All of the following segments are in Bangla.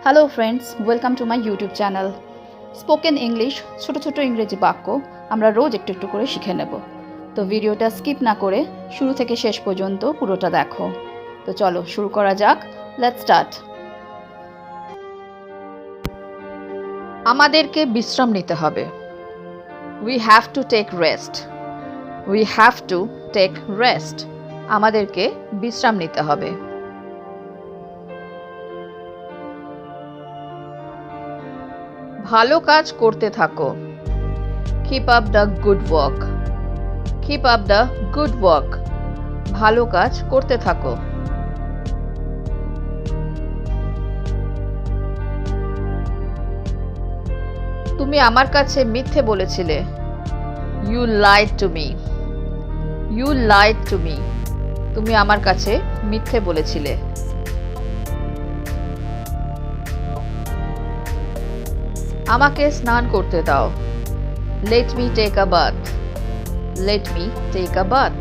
Hello friends, welcome to my YouTube channel. Spoken English, ছোটো ছোটো ইংরেজি বাক্য আমরা রোজ একটু একটু করে শিখে নেব। তো ভিডিওটা স্কিপ না করে শুরু থেকে শেষ পর্যন্ত পুরোটা দেখো। তো চলো শুরু করা যাক। Let's start. আমাদেরকে বিশ্রাম নিতে হবে। We have to take rest. We have to take rest. আমাদেরকে বিশ্রাম নিতে হবে। ভালো কাজ করতে থাকো। Keep up the good work. Keep up the good work. ভালো কাজ করতে থাকো। তুমি আমার কাছে মিথ্যে বলেছিলে। You lied to me. You lied to me. তুমি আমার কাছে মিথ্যে বলেছিলে। আমাকে স্নান করতে দাও। Let me take a bath. Late me take a bath.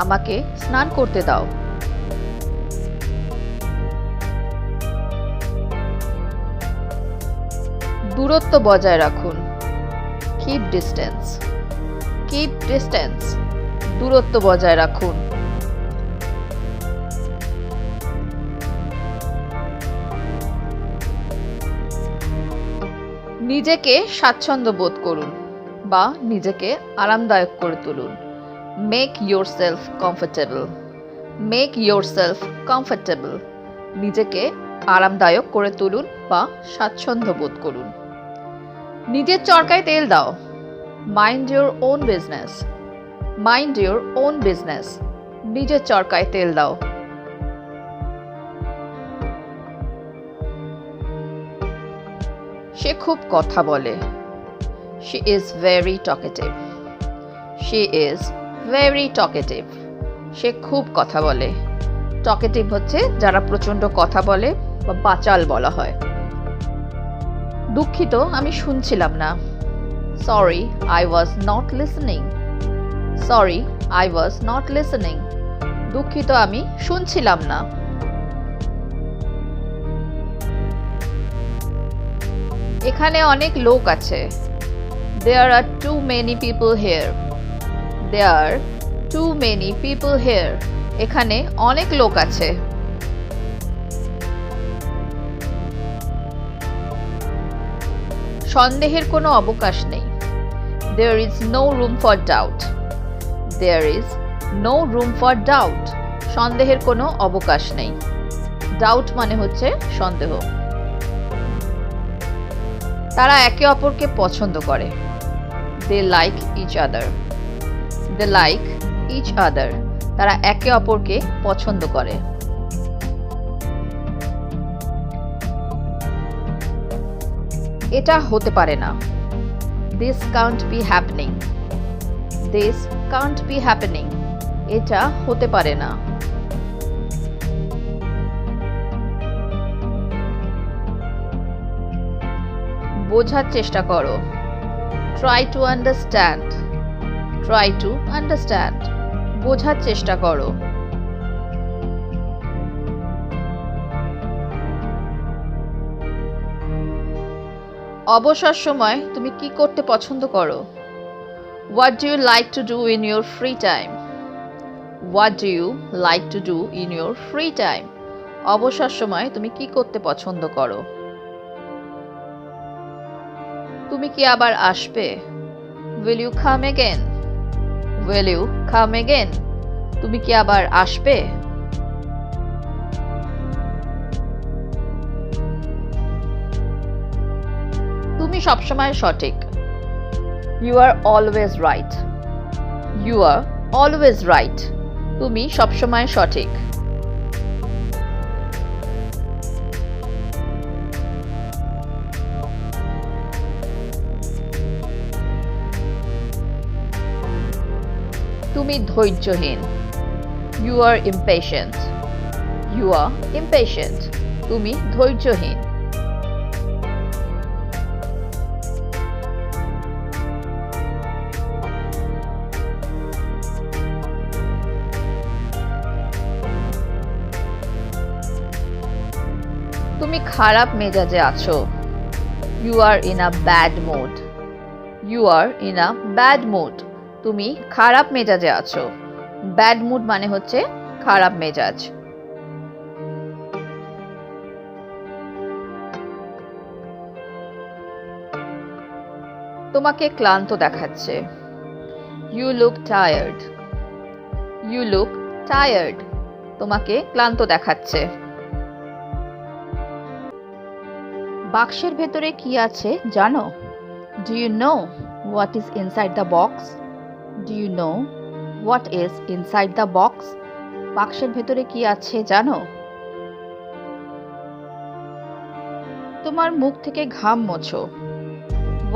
আমাকে স্নান করতে দাও। দূরত্ব বজায় রাখুন। Keep distance. Keep distance. দূরত্ব বজায় রাখুন। নিজেকে স্বাচ্ছন্দ্য বোধ করুন বা নিজেকে আরামদায়ক করে তুলুন। Make your self comfortable. Make your self comfortable. নিজেকে আরামদায়ক করে তুলুন বা স্বাচ্ছন্দ্য বোধ করুন। নিজের চরকায় তেল দাও। Mind your own business. Mind your own business. নিজের চরকায় তেল দাও। সে খুব কথা বলে। She is very talkative. She is very talkative. সে খুব কথা বলে। টকেটিভ হচ্ছে যারা প্রচণ্ড কথা বলে বা বাচাল বলা হয়। দুঃখিত, আমি শুনছিলাম না। Sorry, I was not listening. Sorry, I was not listening. দুঃখিত, আমি শুনছিলাম না। এখানে অনেক লোক আছে। There are too many people here. There are too many people here. এখানে অনেক লোক আছে। সন্দেহের কোনো অবকাশ নেই। There is no room for doubt. There is no room for doubt. সন্দেহের কোনো অবকাশ নেই। ডাউট মানে হচ্ছে সন্দেহ। তারা একে অপরকে পছন্দ করে। They like each other. They like each other. তারা একে অপরকে পছন্দ করে। এটা হতে পারে না। This can't be happening. This can't be happening. এটা হতে পারে না। বোঝার চেষ্টা করো। Try to understand. Try to understand. বোঝার চেষ্টা করো। অবসর সময় তুমি কি করতে পছন্দ করো? What do you like to do in your free time? What do you like to do in your free time? অবসর সময় তুমি কি করতে পছন্দ করো? তুমি কি আবার আসবে? Will you come again? Will you come again? তুমি কি আবার আসবে? তুমি সবসময় সঠিক। You are always right. You are always right. তুমি সবসময় সঠিক। তুমি ধৈর্যহীন। You are impatient. You are impatient. তুমি ধৈর্যহীন। তুমি তুমি খারাপ মেজাজে আছো। You are in a bad mood. You are in a bad mood. তুমি খারাপ মেজাজে আছো। ব্যাড মুড মানে হচ্ছে খারাপ মেজাজ। তোমাকে ক্লান্ত দেখাচ্ছে। You look tired. You look tired. তোমাকে ক্লান্ত দেখাচ্ছে। বাক্সের ভেতরে কি আছে জানো? Do you know what is inside the box? Do you know what is inside the box? বাক্সের ভেতরে কি আছে জানো? তোমার মুখ থেকে ঘাম মোছো।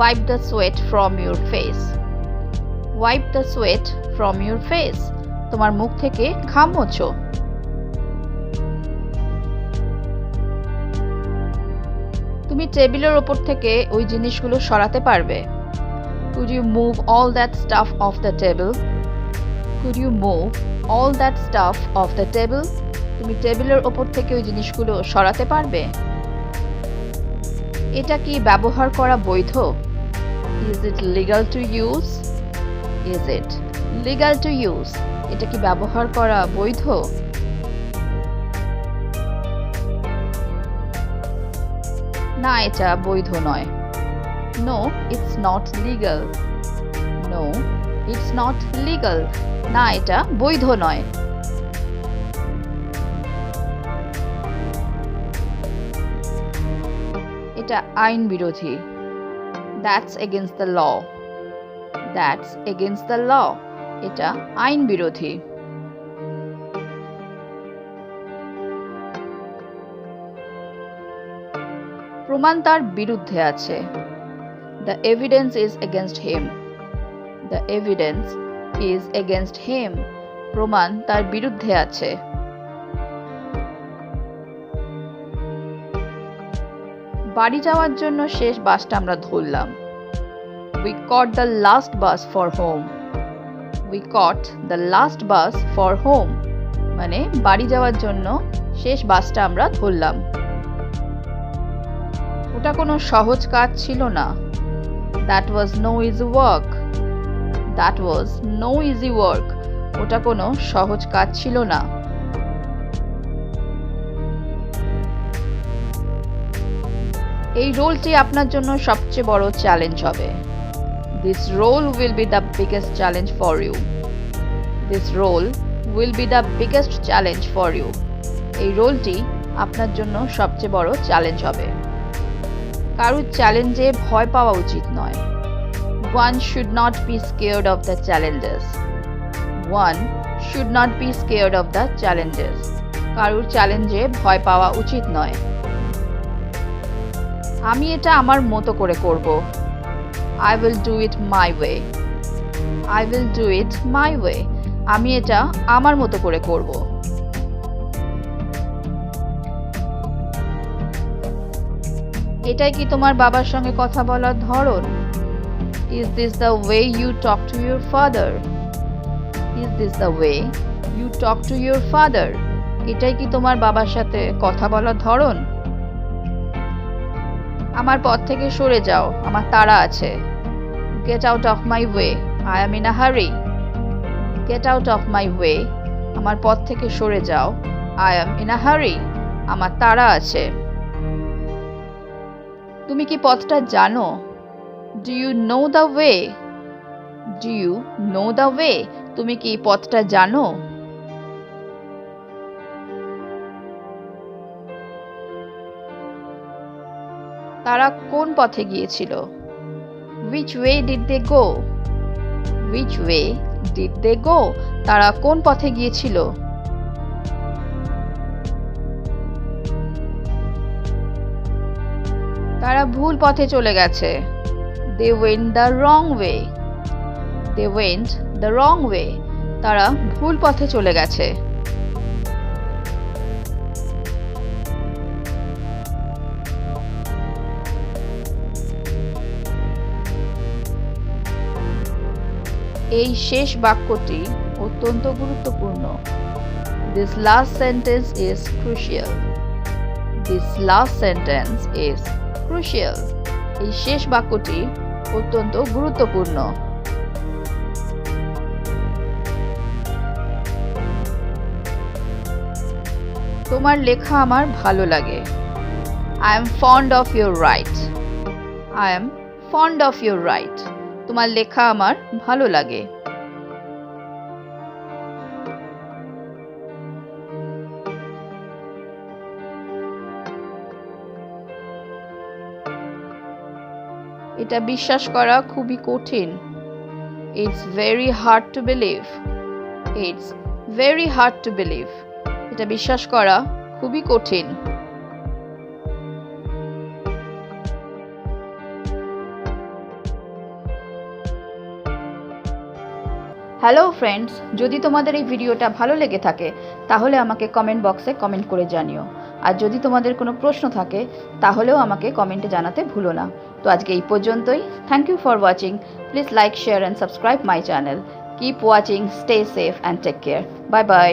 Wipe the sweat from your face. Wipe the sweat from your face. তোমার মুখ থেকে ঘাম মোছো। তুমি টেবিলের ওপর থেকে ওই জিনিসগুলো সরাতে পারবে? Could you move all that stuff off the table? Could you move all that stuff off the table? তুমি টেবিলের ওপর থেকে ওই জিনিসগুলো সরাতে পারবে? এটা কি ব্যবহার করা বৈধ? Is it legal to use? Is it legal to use? এটা কি ব্যবহার করা বৈধ? না, এটা বৈধ নয়। No, it's not legal. No, it's not legal. না, এটা বৈধ নয়। এটা আইন বিরোধী। That's against the law. That's against the law. এটা আইন বিরোধী। প্রমাণ তার বিরুদ্ধে আছে। The evidence is against him. The evidence is against him. প্রমাণ তার বিরুদ্ধে আছে। বাড়ি যাওয়ার জন্য শেষ বাসটা আমরা ধরলাম। We caught the last bus for home. We caught the last bus for home. মানে বাড়ি যাওয়ার জন্য শেষ বাসটা আমরা ধরলাম। ওটা কোনো সহজ কাজ ছিল না। That was no easy work. That was no easy work. ওটা কোনো সহজ কাজ ছিল না। এই রোলটি আপনার জন্য সবচেয়ে বড় চ্যালেঞ্জ হবে। This role will be the biggest challenge for you. This role will be the biggest challenge for you. এই রোলটি আপনার জন্য সবচেয়ে বড় চ্যালেঞ্জ হবে। কারো চ্যালেঞ্জে ভয় পাওয়া উচিত নয়। One should not be scared of the challenges. One should not be scared of the challenges. কারোর চ্যালেঞ্জে ভয় পাওয়া উচিত নয়। আমি এটা আমার মতো করে করব। I will do it my way. I will do it my way. আমি এটা আমার মতো করে করব। এটাই কি তোমার বাবার সঙ্গে কথা বলার ধরন? Is this the way you talk to your father? Is this the way you talk to your father? এটাই কি তোমার বাবার সাথে কথা বলার ধরন? আমার পথ থেকে সরে যাও, আমার তাড়া আছে। Get out of my way. I am in a hurry. Get out of my way. আমার পথ থেকে সরে যাও। I am in a hurry. আমার তাড়া আছে। তুমি কি পথটা জানো? Do you know the way? Do you know the way? তুমি কি পথটা জানো? তারা কোন পথে গিয়েছিল? Which way did they go? Which way did they go? তারা কোন পথে গিয়েছিল? তারা ভুল পথে চলে গেছে। They went the wrong way. They went the wrong way. তারা ভুল পথে চলে গেছে। এই শেষ বাক্যটি অত্যন্ত গুরুত্বপূর্ণ। This last sentence is crucial. This last sentence is crucial. এই শেষ বাক্যটি অত্যন্ত গুরুত্বপূর্ণ। তোমার লেখা আমার ভালো লাগে। I am fond of your write. I am fond of your write. তোমার লেখা আমার ভালো লাগে। এটা বিশ্বাস করা খুবই কঠিন। It's very hard to believe. It's very hard to believe. এটা বিশ্বাস করা খুবই কঠিন। হ্যালো ফ্রেন্ডস, যদি তোমাদের এই ভিডিওটা ভালো লেগে থাকে তাহলে আমাকে কমেন্ট বক্সে কমেন্ট করে জানিও। আর যদি তোমাদের কোনো প্রশ্ন থাকে তাহলেও আমাকে কমেন্টে জানাতে ভুলো না। তো আজকে এই পর্যন্তই। Thank you for watching. Please like, share and subscribe my channel. Keep watching, stay safe and take care. Bye by.